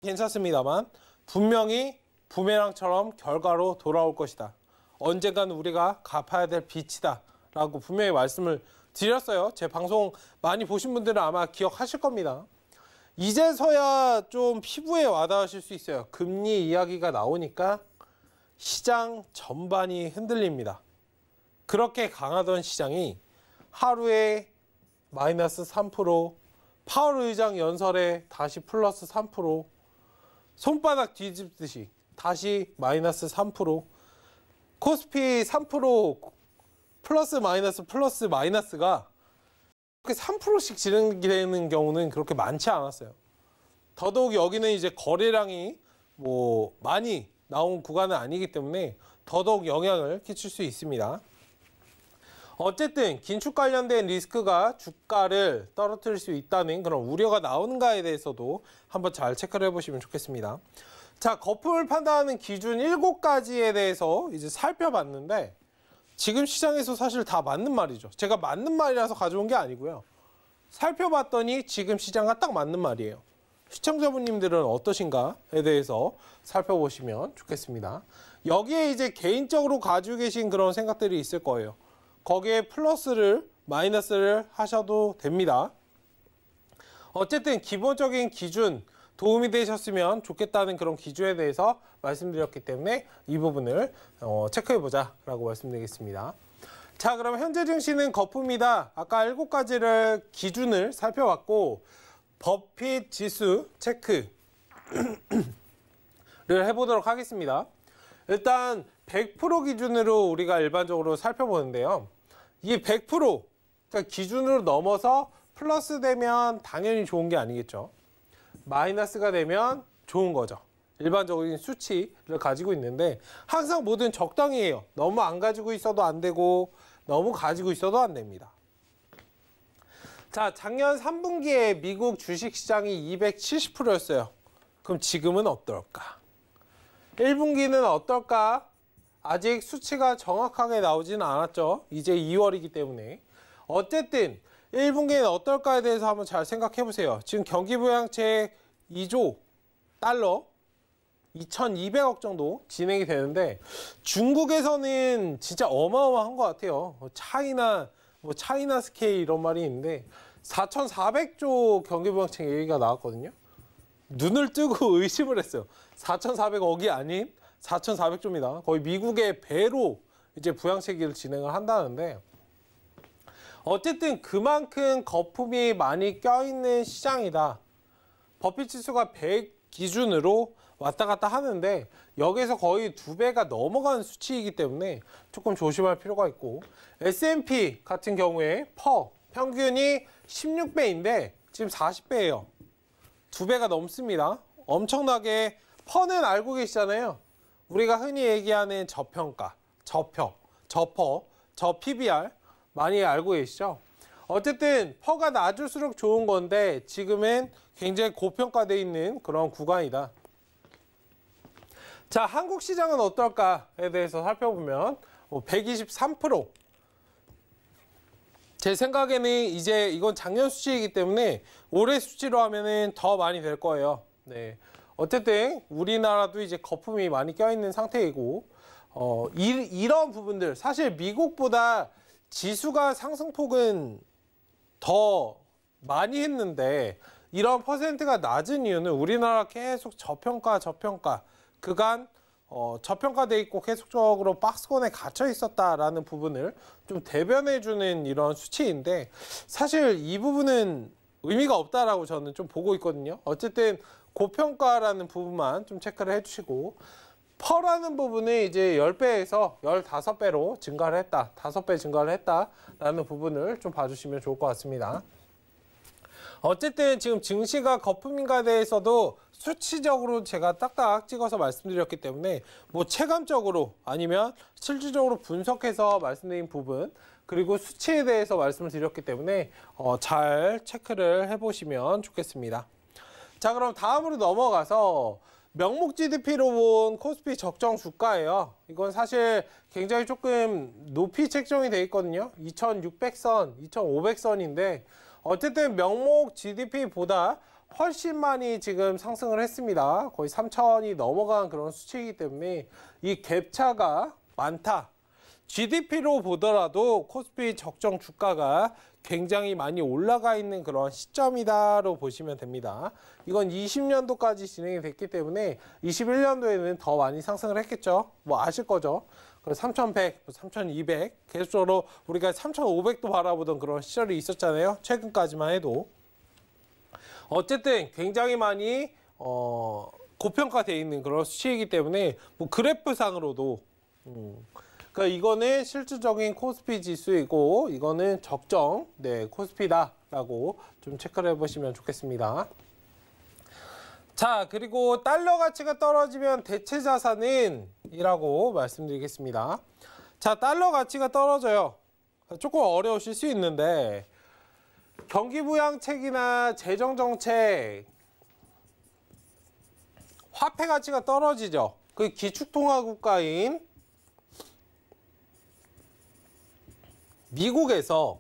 S2: 괜찮습니다만 분명히 부메랑처럼 결과로 돌아올 것이다. 언젠가는 우리가 갚아야 될 빚이다 라고 분명히 말씀을 드렸어요. 제 방송 많이 보신 분들은 아마 기억하실 겁니다. 이제서야 좀 피부에 와닿으실 수 있어요. 금리 이야기가 나오니까 시장 전반이 흔들립니다. 그렇게 강하던 시장이 하루에 마이너스 3%, 파월 의장 연설에 다시 플러스 3%, 손바닥 뒤집듯이 다시 마이너스 3%, 코스피 3% 플러스 마이너스가 그렇게 3%씩 진행되는 경우는 그렇게 많지 않았어요. 더더욱 여기는 이제 거래량이 뭐 많이 나온 구간은 아니기 때문에 더더욱 영향을 끼칠 수 있습니다. 어쨌든 긴축 관련된 리스크가 주가를 떨어뜨릴 수 있다는 그런 우려가 나오는가에 대해서도 한번 잘 체크를 해보시면 좋겠습니다. 자, 거품을 판단하는 기준 7가지에 대해서 이제 살펴봤는데 지금 시장에서 사실 다 맞는 말이죠. 제가 맞는 말이라서 가져온 게 아니고요. 살펴봤더니 지금 시장과 딱 맞는 말이에요. 시청자분님들은 어떠신가에 대해서 살펴보시면 좋겠습니다. 여기에 이제 개인적으로 가지고 계신 그런 생각들이 있을 거예요. 거기에 플러스를 마이너스를 하셔도 됩니다. 어쨌든 기본적인 기준 도움이 되셨으면 좋겠다는 그런 기준에 대해서 말씀드렸기 때문에 이 부분을 체크해보자 라고 말씀드리겠습니다. 자, 그럼 현재 증시는 거품이다. 아까 7가지를 기준을 살펴봤고 버핏 지수 체크를 해보도록 하겠습니다. 일단 100% 기준으로 우리가 일반적으로 살펴보는데요. 이게 100% 그러니까 기준으로 넘어서 플러스 되면 당연히 좋은 게 아니겠죠. 마이너스가 되면 좋은 거죠. 일반적인 수치를 가지고 있는데 항상 뭐든 적당히 해요. 너무 안 가지고 있어도 안 되고 너무 가지고 있어도 안 됩니다. 자, 작년 3분기에 미국 주식시장이 270%였어요. 그럼 지금은 어떨까? 1분기는 어떨까? 아직 수치가 정확하게 나오지는 않았죠. 이제 2월이기 때문에. 어쨌든 1분기는 어떨까에 대해서 한번 잘 생각해 보세요. 지금 경기부양책 2조 달러 2,200억 정도 진행이 되는데 중국에서는 진짜 어마어마한 것 같아요. 차이나 스케일 이런 말이 있는데 4,400조 경기부양책 얘기가 나왔거든요. 눈을 뜨고 의심을 했어요. 4,400억이 아닌 4,400조입니다. 거의 미국의 배로 이제 부양책을 진행을 한다는데 어쨌든 그만큼 거품이 많이 껴있는 시장이다. 버핏 지수가 100 기준으로 왔다 갔다 하는데 여기서 거의 2배가 넘어가는 수치이기 때문에 조금 조심할 필요가 있고 S&P 같은 경우에 평균이 16배인데 지금 40배예요. 2배가 넘습니다. 엄청나게 퍼는 알고 계시잖아요. 우리가 흔히 얘기하는 저평가, 저 PBR 많이 알고 계시죠? 어쨌든 퍼가 낮을수록 좋은 건데 지금은 굉장히 고평가되어 있는 그런 구간이다. 자, 한국 시장은 어떨까에 대해서 살펴보면 123%. 제 생각에는 이제 이건 작년 수치이기 때문에 올해 수치로 하면은 더 많이 될 거예요. 네. 어쨌든 우리나라도 이제 거품이 많이 껴있는 상태이고 이런 부분들 사실 미국보다 지수가 상승폭은 더 많이 했는데 이런 퍼센트가 낮은 이유는 우리나라 계속 저평가 그간 저평가돼 있고 계속적으로 박스권에 갇혀 있었다라는 부분을 좀 대변해주는 이런 수치인데 사실 이 부분은 의미가 없다라고 저는 좀 보고 있거든요. 어쨌든 고평가라는 부분만 좀 체크를 해주시고 퍼라는 부분은 이제 10배에서 15배로 증가를 했다. 5배 증가를 했다라는 부분을 좀 봐주시면 좋을 것 같습니다. 어쨌든 지금 증시가 거품인가에 대해서도 수치적으로 제가 딱딱 찍어서 말씀드렸기 때문에 뭐 체감적으로 아니면 실질적으로 분석해서 말씀드린 부분 그리고 수치에 대해서 말씀을 드렸기 때문에 잘 체크를 해보시면 좋겠습니다. 자, 그럼 다음으로 넘어가서 명목 GDP로 본 코스피 적정 주가예요. 이건 사실 굉장히 조금 높이 책정이 되어 있거든요. 2,600선, 2,500선인데 어쨌든 명목 GDP보다 훨씬 많이 지금 상승을 했습니다. 거의 3,000이 넘어간 그런 수치이기 때문에 이 갭차가 많다. GDP로 보더라도 코스피 적정 주가가 굉장히 많이 올라가 있는 그런 시점이다로 보시면 됩니다. 이건 20년도까지 진행이 됐기 때문에 21년도에는 더 많이 상승을 했겠죠. 뭐 아실 거죠. 3,100, 3,200 계속적으로 우리가 3,500도 바라보던 그런 시절이 있었잖아요. 최근까지만 해도. 어쨌든 굉장히 많이 고평가되어 있는 그런 수치이기 때문에 뭐 그래프상으로도 그러니까 이거는 실질적인 코스피 지수이고 이거는 적정 코스피다라고 좀 체크를 해보시면 좋겠습니다. 자, 그리고 달러 가치가 떨어지면 대체 자산은 이라고 말씀드리겠습니다. 자, 달러 가치가 떨어져요. 조금 어려우실 수 있는데 경기부양책이나 재정정책 화폐 가치가 떨어지죠. 그 기축통화국가인 미국에서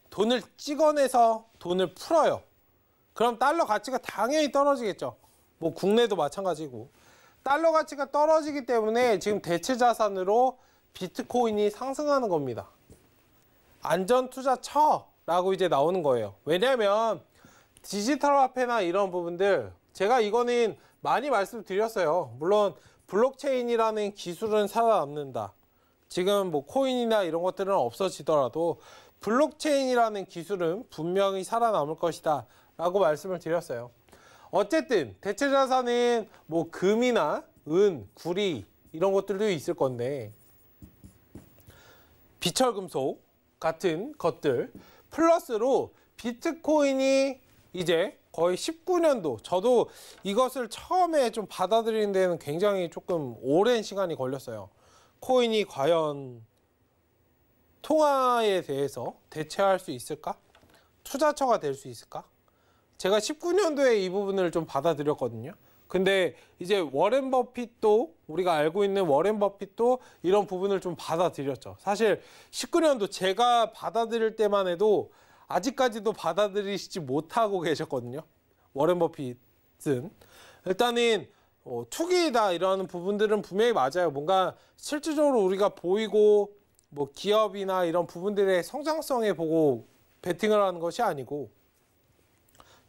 S2: 돈을 찍어내서 돈을 풀어요. 그럼 달러 가치가 당연히 떨어지겠죠. 뭐 국내도 마찬가지고. 달러 가치가 떨어지기 때문에 지금 대체 자산으로 비트코인이 상승하는 겁니다. 안전투자처라고 이제 나오는 거예요. 왜냐하면 디지털 화폐나 이런 부분들 제가 이거는 많이 말씀드렸어요. 물론 블록체인이라는 기술은 살아남는다. 지금 뭐 코인이나 이런 것들은 없어지더라도 블록체인이라는 기술은 분명히 살아남을 것이다 라고 말씀을 드렸어요. 어쨌든 대체 자산은 뭐 금이나 은, 구리 이런 것들도 있을 건데 비철금속 같은 것들 플러스로 비트코인이 이제 거의 19년도, 저도 이것을 처음에 좀 받아들이는 데는 굉장히 조금 오랜 시간이 걸렸어요. 코인이 과연 통화에 대해서 대체할 수 있을까? 투자처가 될 수 있을까? 제가 19년도에 이 부분을 좀 받아들였거든요. 근데 이제 워렌 버핏도, 우리가 알고 있는 워렌 버핏도 이런 부분을 좀 받아들였죠. 사실 19년도 제가 받아들일 때만 해도 아직까지도 받아들이시지 못하고 계셨거든요. 워렌 버핏은. 일단은 투기다 이런 부분들은 분명히 맞아요. 뭔가 실질적으로 우리가 보이고 뭐 기업이나 이런 부분들의 성장성에 보고 베팅을 하는 것이 아니고,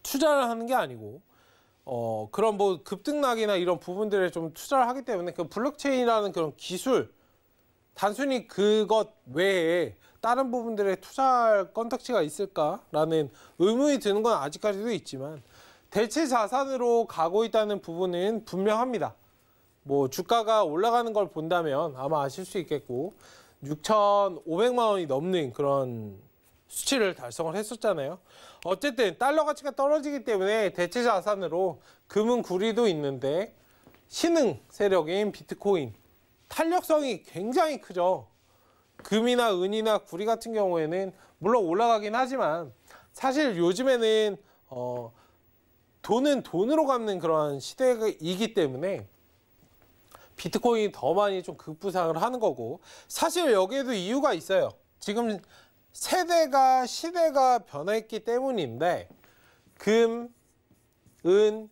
S2: 투자를 하는 게 아니고, 그런 뭐 급등락이나 이런 부분들에 좀 투자를 하기 때문에 그 블록체인이라는 그런 기술, 단순히 그것 외에 다른 부분들에 투자할 건덕지가 있을까라는 의문이 드는 건 아직까지도 있지만, 대체 자산으로 가고 있다는 부분은 분명합니다. 뭐 주가가 올라가는 걸 본다면 아마 아실 수 있겠고, 6,500만 원이 넘는 그런 수치를 달성을 했었잖아요. 어쨌든 달러 가치가 떨어지기 때문에 대체 자산으로 금은 구리도 있는데, 신흥 세력인 비트코인 탄력성이 굉장히 크죠. 금이나 은이나 구리 같은 경우에는 물론 올라가긴 하지만 사실 요즘에는 돈은 돈으로 갚는 그런 시대이기 때문에 비트코인이 더 많이 좀 급부상을 하는 거고, 사실 여기에도 이유가 있어요. 지금 시대가 변했기 때문인데, 금, 은,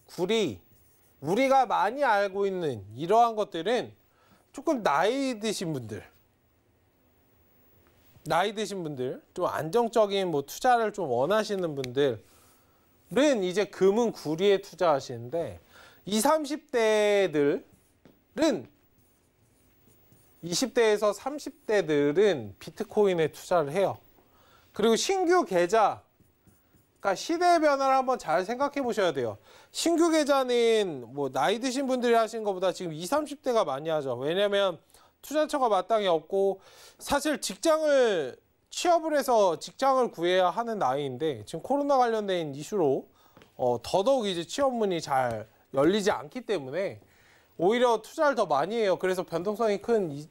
S2: 구리, 우리가 많이 알고 있는 이러한 것들은 조금 나이 드신 분들, 좀 안정적인 뭐 투자를 좀 원하시는 분들은 이제 금은 구리에 투자하시는데, 20, 30대들은 20대에서 30대들은 비트코인에 투자를 해요. 그리고 신규 계좌, 그러니까 시대의 변화를 한번 잘 생각해 보셔야 돼요. 신규 계좌는 뭐 나이 드신 분들이 하시는 것보다 지금 20, 30대가 많이 하죠. 왜냐면 투자처가 마땅히 없고, 사실 취업을 해서 직장을 구해야 하는 나이인데, 지금 코로나 관련된 이슈로 더더욱 이제 취업문이 잘 열리지 않기 때문에 오히려 투자를 더 많이 해요. 그래서 변동성이 큰,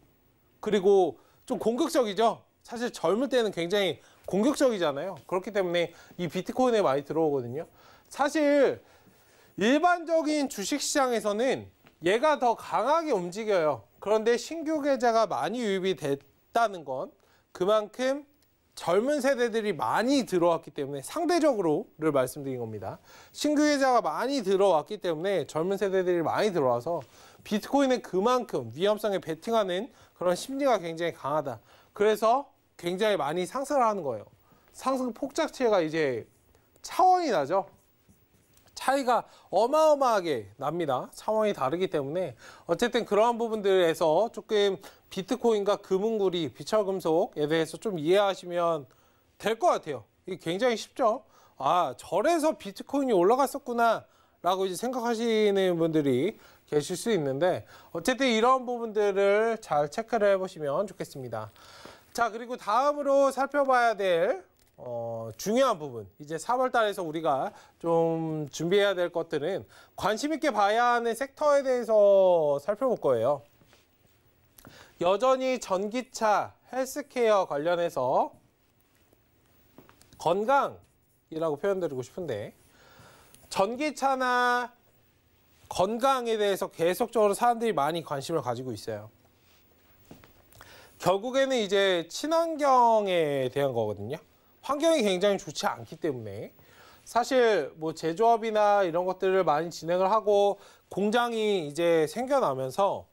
S2: 그리고 좀 공격적이죠. 사실 젊을 때는 굉장히 공격적이잖아요. 그렇기 때문에 이 비트코인에 많이 들어오거든요. 사실 일반적인 주식시장에서는 얘가 더 강하게 움직여요. 그런데 신규 계좌가 많이 유입이 됐다는 건 그만큼 젊은 세대들이 많이 들어왔기 때문에, 상대적으로를 말씀드린 겁니다. 신규 계좌가 많이 들어왔기 때문에 젊은 세대들이 많이 들어와서 비트코인에 그만큼 위험성에 베팅하는 그런 심리가 굉장히 강하다. 그래서 굉장히 많이 상승을 하는 거예요. 상승 폭작체가 이제 차원이 나죠. 차이가 어마어마하게 납니다. 차원이 다르기 때문에 어쨌든 그러한 부분들에서 조금 비트코인과 금은구리, 비철금속에 대해서 좀 이해하시면 될 것 같아요. 이게 굉장히 쉽죠. 아, 저래서 비트코인이 올라갔었구나 라고 이제 생각하시는 분들이 계실 수 있는데, 어쨌든 이런 부분들을 잘 체크를 해보시면 좋겠습니다. 자, 그리고 다음으로 살펴봐야 될 중요한 부분, 이제 4월 달에서 우리가 좀 준비해야 될 것들은 관심 있게 봐야 하는 섹터에 대해서 살펴볼 거예요. 여전히 전기차, 헬스케어 관련해서 건강이라고 표현드리고 싶은데, 전기차나 건강에 대해서 계속적으로 사람들이 많이 관심을 가지고 있어요. 결국에는 이제 친환경에 대한 거거든요. 환경이 굉장히 좋지 않기 때문에 사실 뭐 제조업이나 이런 것들을 많이 진행을 하고 공장이 이제 생겨나면서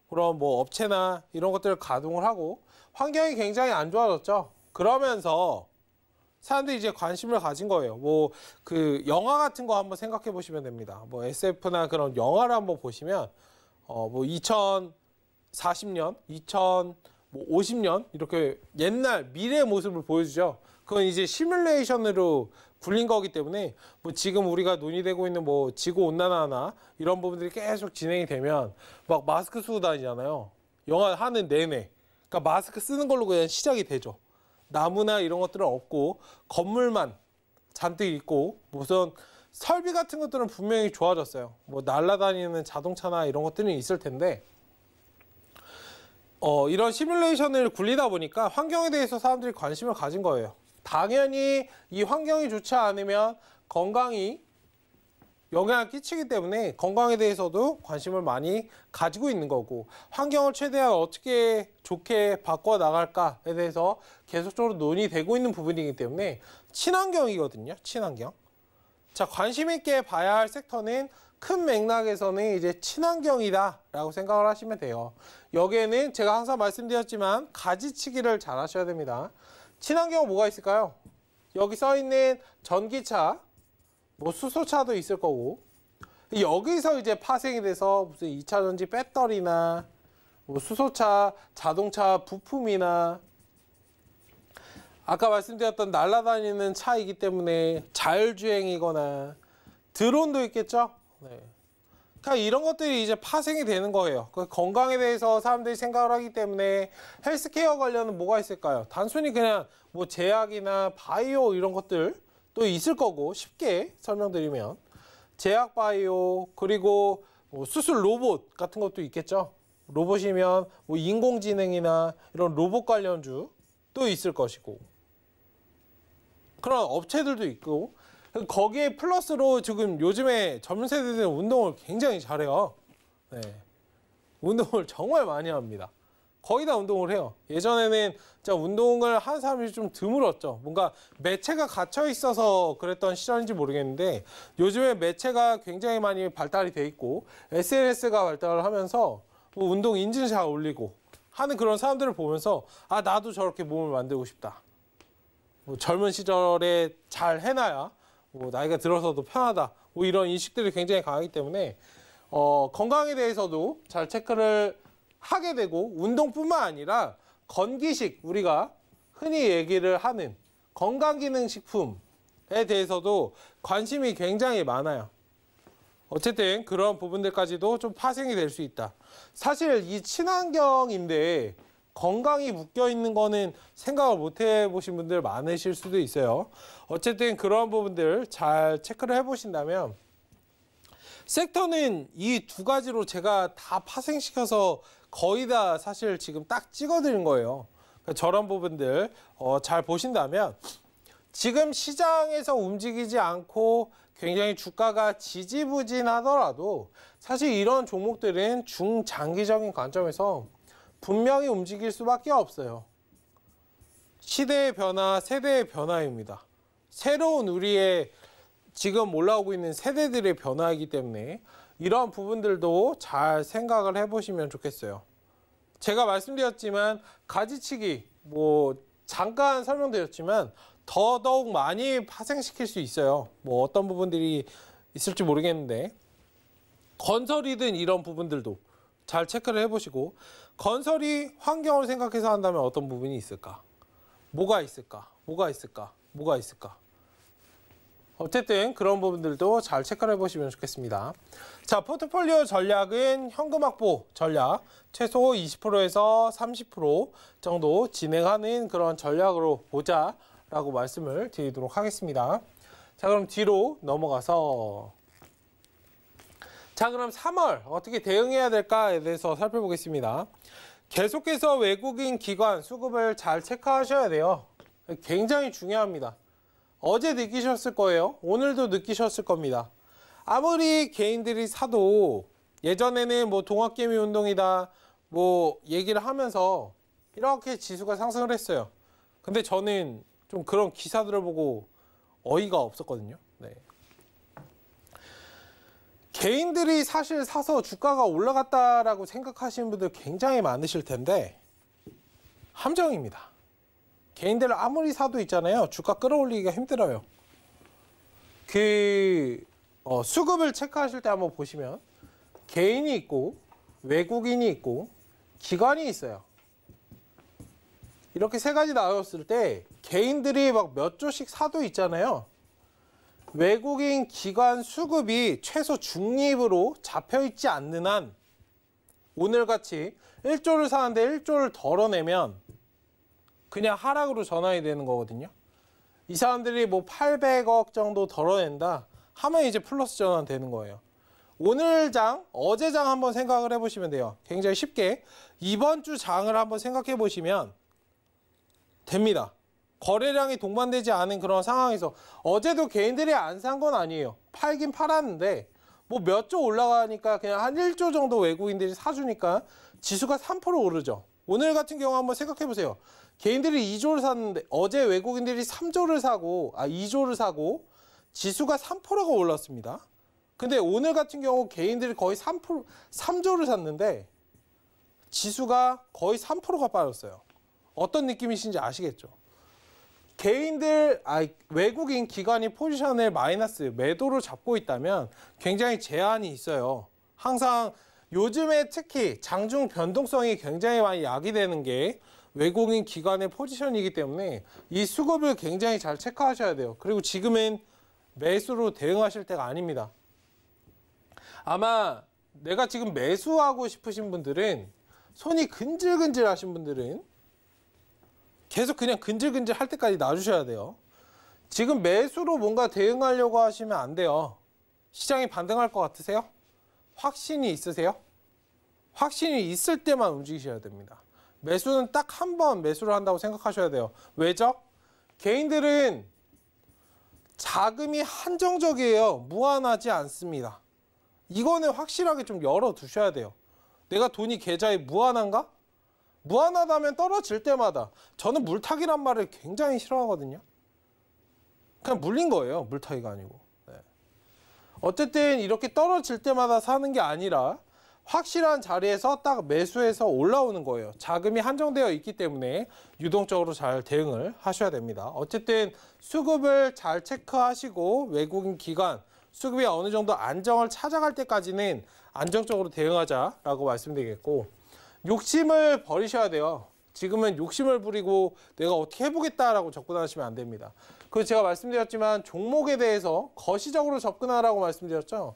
S2: 그런 뭐 업체나 이런 것들을 가동을 하고 환경이 굉장히 안 좋아졌죠. 그러면서 사람들이 이제 관심을 가진 거예요. 뭐 그 영화 같은 거 한번 생각해 보시면 됩니다. 뭐 SF나 그런 영화를 한번 보시면 뭐 2040년, 2050년 이렇게 옛날 미래의 모습을 보여주죠. 그건 이제 시뮬레이션으로 굴린 거기 때문에 뭐 지금 우리가 논의되고 있는 뭐 지구 온난화나 이런 부분들이 계속 진행이 되면 막 마스크 쓰고 다니잖아요. 영화 하는 내내. 그러니까 마스크 쓰는 걸로 그냥 시작이 되죠. 나무나 이런 것들은 없고 건물만 잔뜩 있고 무슨 설비 같은 것들은 분명히 좋아졌어요. 뭐 날아다니는 자동차나 이런 것들은 있을 텐데 이런 시뮬레이션을 굴리다 보니까 환경에 대해서 사람들이 관심을 가진 거예요. 당연히 이 환경이 좋지 않으면 건강이 영향을 끼치기 때문에 건강에 대해서도 관심을 많이 가지고 있는 거고, 환경을 최대한 어떻게 좋게 바꿔 나갈까에 대해서 계속적으로 논의되고 있는 부분이기 때문에 친환경이거든요. 친환경. 자, 관심 있게 봐야 할 섹터는 큰 맥락에서는 이제 친환경이다 라고 생각을 하시면 돼요. 여기에는 제가 항상 말씀드렸지만 가지치기를 잘 하셔야 됩니다. 친환경은 뭐가 있을까요? 여기 써 있는 전기차, 뭐 수소차도 있을 거고, 여기서 이제 파생이 돼서 무슨 2차전지 배터리나 뭐 수소차, 자동차 부품이나 아까 말씀드렸던 날아다니는 차이기 때문에 자율주행이거나 드론도 있겠죠. 네. 그러니까 이런 것들이 이제 파생이 되는 거예요. 건강에 대해서 사람들이 생각을 하기 때문에 헬스케어 관련은 뭐가 있을까요? 단순히 그냥 뭐 제약이나 바이오 이런 것들 또 있을 거고, 쉽게 설명드리면 제약 바이오, 그리고 뭐 수술 로봇 같은 것도 있겠죠. 로봇이면 뭐 인공지능이나 이런 로봇 관련주 또 있을 것이고, 그런 업체들도 있고, 거기에 플러스로 지금 요즘에 젊은 세대들은 운동을 굉장히 잘해요. 네. 운동을 정말 많이 합니다. 거의 다 운동을 해요. 예전에는 진짜 운동을 하는 사람이 좀 드물었죠. 뭔가 매체가 갇혀 있어서 그랬던 시절인지 모르겠는데, 요즘에 매체가 굉장히 많이 발달이 돼 있고 SNS가 발달을 하면서 뭐 운동 인증샷 올리고 하는 그런 사람들을 보면서 아, 나도 저렇게 몸을 만들고 싶다. 뭐 젊은 시절에 잘 해놔야 뭐 나이가 들어서도 편하다. 뭐 이런 인식들이 굉장히 강하기 때문에 건강에 대해서도 잘 체크를 하게 되고, 운동뿐만 아니라 건기식, 우리가 흔히 얘기를 하는 건강기능식품에 대해서도 관심이 굉장히 많아요. 어쨌든 그런 부분들까지도 좀 파생이 될 수 있다. 사실 이 친환경인데 건강이 묶여 있는 거는 생각을 못 해보신 분들 많으실 수도 있어요. 어쨌든 그런 부분들 잘 체크를 해보신다면, 섹터는 이 두 가지로 제가 다 파생시켜서 거의 다 사실 지금 딱 찍어드린 거예요. 그러니까 저런 부분들 잘 보신다면, 지금 시장에서 움직이지 않고 굉장히 주가가 지지부진하더라도 사실 이런 종목들은 중장기적인 관점에서 분명히 움직일 수밖에 없어요. 시대의 변화, 세대의 변화입니다. 새로운 우리의 지금 올라오고 있는 세대들의 변화이기 때문에 이런 부분들도 잘 생각을 해보시면 좋겠어요. 제가 말씀드렸지만 가지치기, 뭐 잠깐 설명드렸지만 더더욱 많이 파생시킬 수 있어요. 뭐 어떤 부분들이 있을지 모르겠는데, 건설이든 이런 부분들도 잘 체크를 해보시고, 건설이 환경을 생각해서 한다면 어떤 부분이 있을까? 뭐가 있을까? 뭐가 있을까? 뭐가 있을까? 어쨌든 그런 부분들도 잘 체크를 해보시면 좋겠습니다. 자, 포트폴리오 전략은 현금 확보 전략 최소 20%에서 30% 정도 진행하는 그런 전략으로 보자라고 말씀을 드리도록 하겠습니다. 자, 그럼 뒤로 넘어가서, 자, 그럼 3월 어떻게 대응해야 될까에 대해서 살펴보겠습니다. 계속해서 외국인 기관 수급을 잘 체크하셔야 돼요. 굉장히 중요합니다. 어제 느끼셨을 거예요. 오늘도 느끼셨을 겁니다. 아무리 개인들이 사도 예전에는 뭐 동학개미 운동이다 뭐 얘기를 하면서 이렇게 지수가 상승을 했어요. 근데 저는 좀 그런 기사들을 보고 어이가 없었거든요. 네. 개인들이 사실 사서 주가가 올라갔다라고 생각하시는 분들 굉장히 많으실 텐데 함정입니다. 개인들 아무리 사도 있잖아요. 주가 끌어올리기가 힘들어요. 수급을 체크하실 때 한번 보시면 개인이 있고 외국인이 있고 기관이 있어요. 이렇게 세 가지 나눴을 때 개인들이 막 몇 조씩 사도 있잖아요. 외국인 기관 수급이 최소 중립으로 잡혀있지 않는 한 오늘같이 1조를 사는데 1조를 덜어내면 그냥 하락으로 전환이 되는 거거든요. 이 사람들이 뭐 800억 정도 덜어낸다 하면 이제 플러스 전환 되는 거예요. 오늘 장, 어제 장 한번 생각을 해보시면 돼요. 굉장히 쉽게 이번 주 장을 한번 생각해 보시면 됩니다. 거래량이 동반되지 않은 그런 상황에서 어제도 개인들이 안 산 건 아니에요. 팔긴 팔았는데 뭐 몇 조 올라가니까 그냥 한 1조 정도 외국인들이 사주니까 지수가 3% 오르죠. 오늘 같은 경우 한번 생각해 보세요. 개인들이 2조를 샀는데 어제 외국인들이 3조를 사고 2조를 사고 지수가 3%가 올랐습니다. 근데 오늘 같은 경우 개인들이 거의 3조를 샀는데 지수가 거의 3%가 빠졌어요. 어떤 느낌이신지 아시겠죠? 개인들, 외국인 기관이 포지션을 마이너스 매도로 잡고 있다면 굉장히 제한이 있어요. 항상 요즘에 특히 장중 변동성이 굉장히 많이 야기되는 게 외국인 기관의 포지션이기 때문에 이 수급을 굉장히 잘 체크하셔야 돼요. 그리고 지금은 매수로 대응하실 때가 아닙니다. 아마 내가 지금 매수하고 싶으신 분들은 손이 근질근질 하신 분들은 계속 그냥 근질근질 할 때까지 놔주셔야 돼요. 지금 매수로 뭔가 대응하려고 하시면 안 돼요. 시장이 반등할 것 같으세요? 확신이 있으세요? 확신이 있을 때만 움직이셔야 됩니다. 매수는 딱 한 번 매수를 한다고 생각하셔야 돼요. 왜죠? 개인들은 자금이 한정적이에요. 무한하지 않습니다. 이거는 확실하게 좀 열어두셔야 돼요. 내가 돈이 계좌에 무한한가? 무한하다면 떨어질 때마다 저는 물타기란 말을 굉장히 싫어하거든요. 그냥 물린 거예요. 물타기가 아니고. 네. 어쨌든 이렇게 떨어질 때마다 사는 게 아니라 확실한 자리에서 딱 매수해서 올라오는 거예요. 자금이 한정되어 있기 때문에 유동적으로 잘 대응을 하셔야 됩니다. 어쨌든 수급을 잘 체크하시고 외국인 기관 수급이 어느 정도 안정을 찾아갈 때까지는 안정적으로 대응하자라고 말씀드리겠고, 욕심을 버리셔야 돼요. 지금은 욕심을 부리고 내가 어떻게 해보겠다라고 접근하시면 안 됩니다. 그리고 제가 말씀드렸지만 종목에 대해서 거시적으로 접근하라고 말씀드렸죠.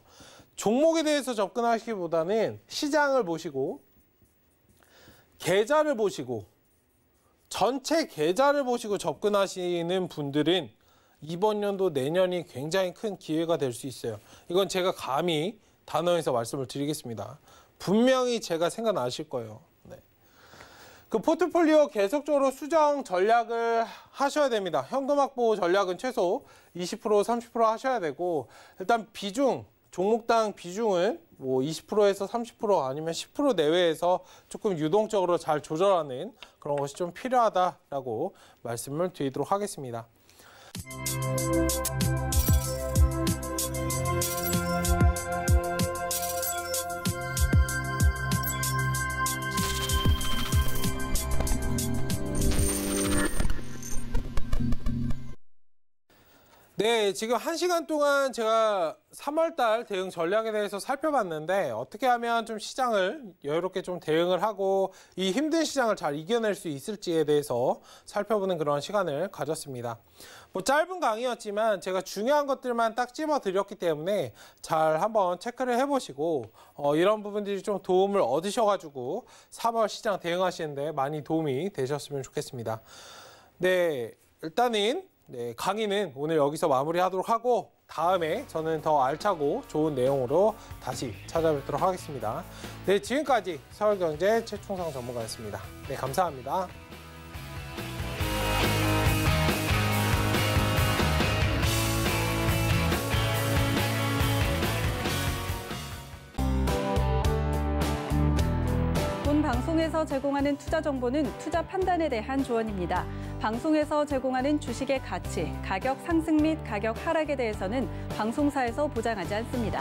S2: 종목에 대해서 접근하시기보다는 시장을 보시고 계좌를 보시고 전체 계좌를 보시고 접근하시는 분들은 이번 연도 내년이 굉장히 큰 기회가 될 수 있어요. 이건 제가 감히 단어에서 말씀을 드리겠습니다. 분명히 제가 생각나실 거예요. 네. 그 포트폴리오 계속적으로 수정 전략을 하셔야 됩니다. 현금 확보 전략은 최소 20%, 30% 하셔야 되고, 일단 비중, 종목당 비중은 뭐 20%에서 30% 아니면 10% 내외에서 조금 유동적으로 잘 조절하는 그런 것이 좀 필요하다라고 말씀을 드리도록 하겠습니다. 네, 지금 1시간 동안 제가 3월달 대응 전략에 대해서 살펴봤는데 어떻게 하면 좀 시장을 여유롭게 좀 대응을 하고 이 힘든 시장을 잘 이겨낼 수 있을지에 대해서 살펴보는 그런 시간을 가졌습니다. 뭐 짧은 강의였지만 제가 중요한 것들만 딱 찝어드렸기 때문에 잘 한번 체크를 해보시고 이런 부분들이 좀 도움을 얻으셔가지고 3월 시장 대응하시는데 많이 도움이 되셨으면 좋겠습니다. 네, 일단은 강의는 오늘 여기서 마무리하도록 하고 다음에 저는 더 알차고 좋은 내용으로 다시 찾아뵙도록 하겠습니다. 네, 지금까지 서울경제 최충성 전문가였습니다. 네, 감사합니다.
S1: 본 방송에서 제공하는 투자 정보는 투자 판단에 대한 조언입니다. 방송에서 제공하는 주식의 가치, 가격 상승 및 가격 하락에 대해서는 방송사에서 보장하지 않습니다.